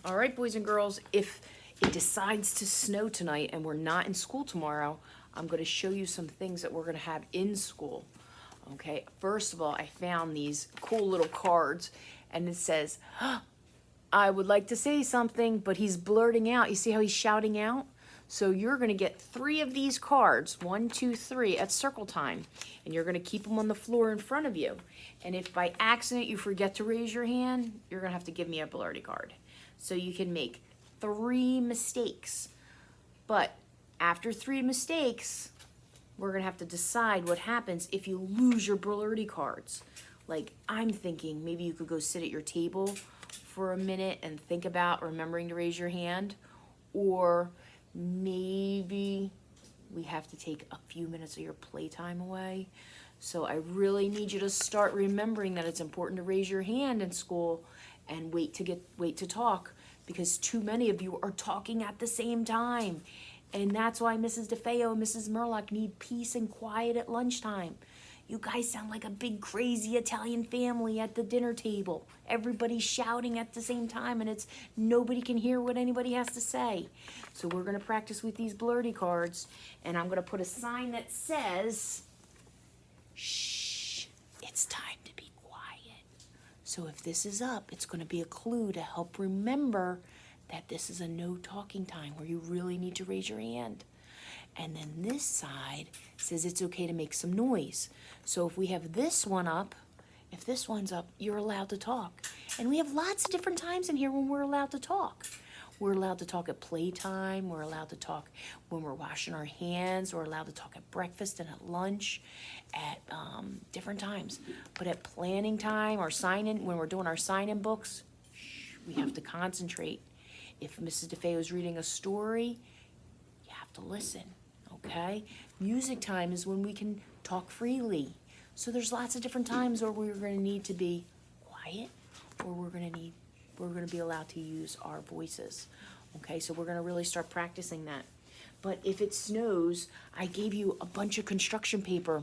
All right, boys and girls, if it decides to snow tonight and we're not in school tomorrow, I'm going to show you some things that we're going to have in school. Okay, first of all, I found these cool little cards, and it says, I would like to say something, but he's blurting out. You see how he's shouting out? So you're going to get 3 of these cards, 1, 2, 3, at circle time, and you're going to keep them on the floor in front of you. And if by accident you forget to raise your hand, you're going to have to give me a blurty card. So you can make 3 mistakes. But after 3 mistakes, we're going to have to decide what happens if you lose your blurty cards. Like, I'm thinking maybe you could go sit at your table for a minute and think about remembering to raise your hand. Or maybe we have to take a few minutes of your playtime away. So I really need you to start remembering that it's important to raise your hand in school and wait to talk, because too many of you are talking at the same time. And that's why Mrs. DeFeo and Mrs. Murlock need peace and quiet at lunchtime. You guys sound like a big crazy Italian family at the dinner table. Everybody's shouting at the same time, and nobody can hear what anybody has to say. So we're going to practice with these blurty cards, and I'm going to put a sign that says, shh, it's time to be quiet. So if this is up, it's going to be a clue to help remember that this is a no talking time where you really need to raise your hand. And then this side says it's okay to make some noise. So if we have this one up, if this one's up, you're allowed to talk. And we have lots of different times in here when we're allowed to talk. We're allowed to talk at playtime. We're allowed to talk when we're washing our hands. We're allowed to talk at breakfast and at lunch, at different times. But at planning time or sign-in, when we're doing our sign-in books, we have to concentrate. If Mrs. DeFeo is reading a story, you have to listen, okay? Music time is when we can talk freely. So there's lots of different times where we're going to need to be quiet, or we're going to be allowed to use our voices. Okay, so we're going to really start practicing that. But if it snows, I gave you a bunch of construction paper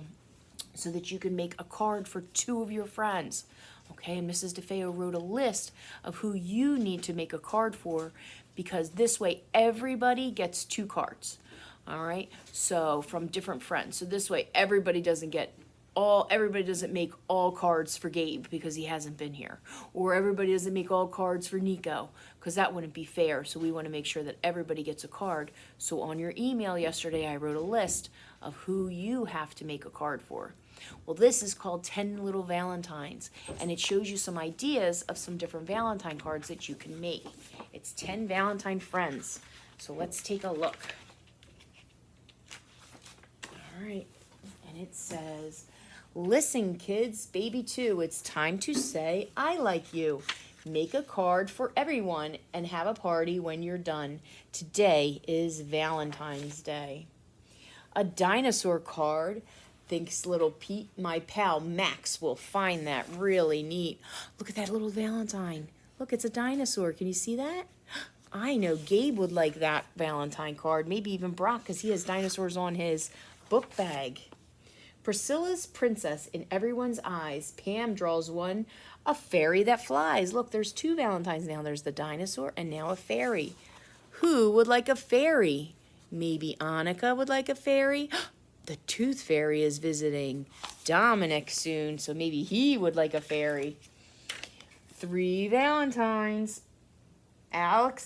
so that you can make a card for 2 of your friends. Okay, and Mrs. DeFeo wrote a list of who you need to make a card for, because this way everybody gets 2 cards. All right, so from different friends. So this way everybody doesn't make all cards for Gabe because he hasn't been here. Or everybody doesn't make all cards for Nico, because that wouldn't be fair. So we want to make sure that everybody gets a card. So on your email yesterday, I wrote a list of who you have to make a card for. Well, this is called 10 Little Valentines, and it shows you some ideas of some different Valentine cards that you can make. It's 10 Valentine Friends. So let's take a look. All right, and it says, listen, kids, baby 2, it's time to say I like you. Make a card for everyone and have a party when you're done. Today is Valentine's Day. A dinosaur card. Thinks little Pete, my pal Max will find that really neat. Look at that little Valentine. Look, it's a dinosaur. Can you see that? I know Gabe would like that Valentine card. Maybe even Brock, because he has dinosaurs on his book bag. Priscilla's princess in everyone's eyes. Pam draws one, a fairy that flies. Look, there's 2 Valentines now. There's the dinosaur and now a fairy. Who would like a fairy? Maybe Annika would like a fairy. The Tooth Fairy is visiting Dominic soon, so maybe he would like a fairy. 3 Valentines. Alan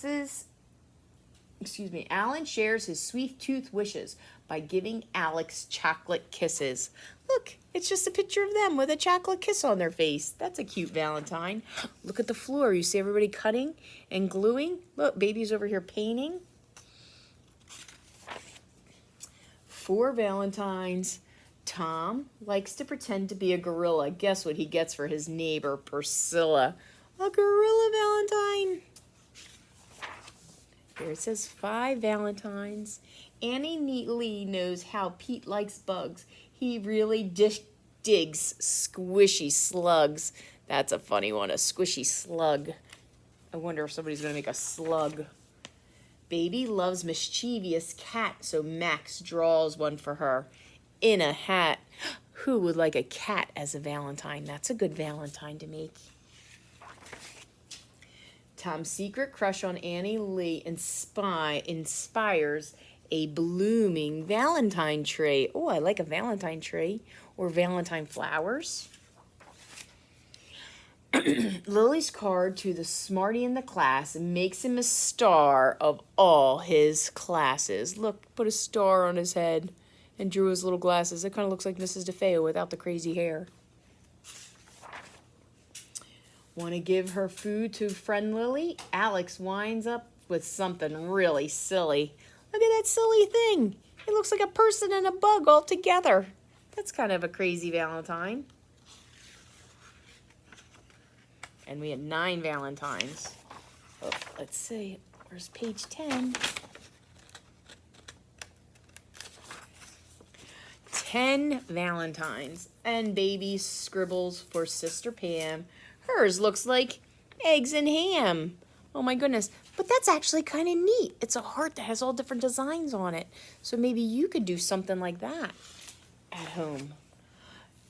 shares his sweet tooth wishes by giving Alex chocolate kisses. Look, it's just a picture of them with a chocolate kiss on their face. That's a cute Valentine. Look at the floor. You see everybody cutting and gluing? Look, baby's over here painting. 4 Valentines. Tom likes to pretend to be a gorilla. Guess what he gets for his neighbor, Priscilla? A gorilla Valentine. Here it says 5 Valentines. Annie neatly knows how Pete likes bugs. He really digs squishy slugs. That's a funny one, a squishy slug. I wonder if somebody's going to make a slug. Baby loves mischievous cat, so Max draws one for her. In a hat. Who would like a cat as a Valentine? That's a good Valentine to make. Tom's secret crush on Annie Lee inspires a blooming Valentine tree. Oh, I like a Valentine tree. Or Valentine flowers. Lily's card to the smarty in the class makes him a star of all his classes. Look, put a star on his head and drew his little glasses. It kind of looks like Mrs. DeFeo without the crazy hair. Want to give her food to friend Lily? Alex winds up with something really silly. Look at that silly thing. It looks like a person and a bug all together. That's kind of a crazy Valentine. And we had 9 Valentines. Oh, let's see. Where's page 10? 10 Valentines. And baby scribbles for Sister Pam. Hers looks like eggs and ham. Oh my goodness. But that's actually kind of neat. It's a heart that has all different designs on it. So maybe you could do something like that at home.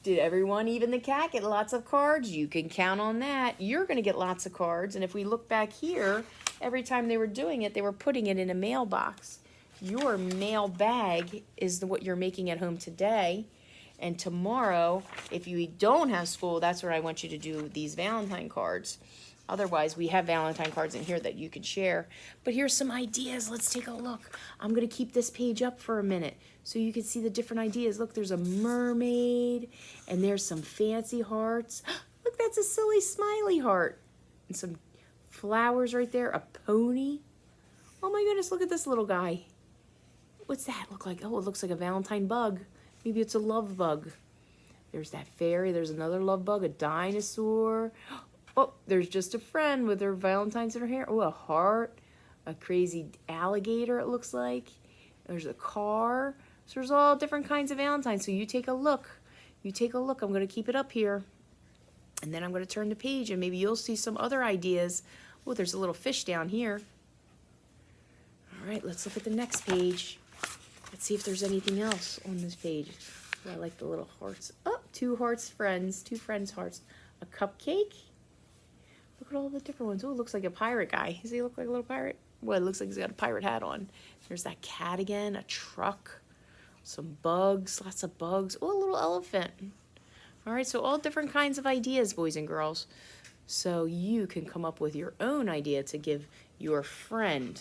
Did everyone, even the cat, get lots of cards? You can count on that. You're going to get lots of cards. And if we look back here, every time they were doing it, they were putting it in a mailbox. Your mail bag is what you're making at home today. And tomorrow, if you don't have school, that's where I want you to do these Valentine cards. Otherwise, we have Valentine cards in here that you can share. But here's some ideas. Let's take a look. I'm going to keep this page up for a minute so you can see the different ideas. Look, there's a mermaid, and there's some fancy hearts. Look, that's a silly smiley heart. And some flowers right there, a pony. Oh my goodness, look at this little guy. What's that look like? Oh, it looks like a Valentine bug. Maybe it's a love bug. There's that fairy. There's another love bug, a dinosaur. Oh, there's just a friend with her Valentines in her hair. Oh, a heart, a crazy alligator, it looks like. There's a car. So there's all different kinds of Valentines. So you take a look. You take a look. I'm going to keep it up here. And then I'm going to turn the page and maybe you'll see some other ideas. Oh, there's a little fish down here. All right, let's look at the next page. Let's see if there's anything else on this page. Oh, I like the little hearts. Oh, 2 hearts friends. 2 friends hearts. A cupcake. Look at all the different ones. Oh, it looks like a pirate guy. Does he look like a little pirate? Well, it looks like he's got a pirate hat on. There's that cat again, a truck, some bugs, lots of bugs. Oh, a little elephant. All right, so all different kinds of ideas, boys and girls. So you can come up with your own idea to give your friend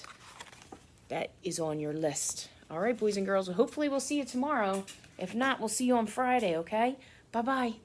that is on your list. All right, boys and girls, hopefully we'll see you tomorrow. If not, we'll see you on Friday, okay? Bye-bye.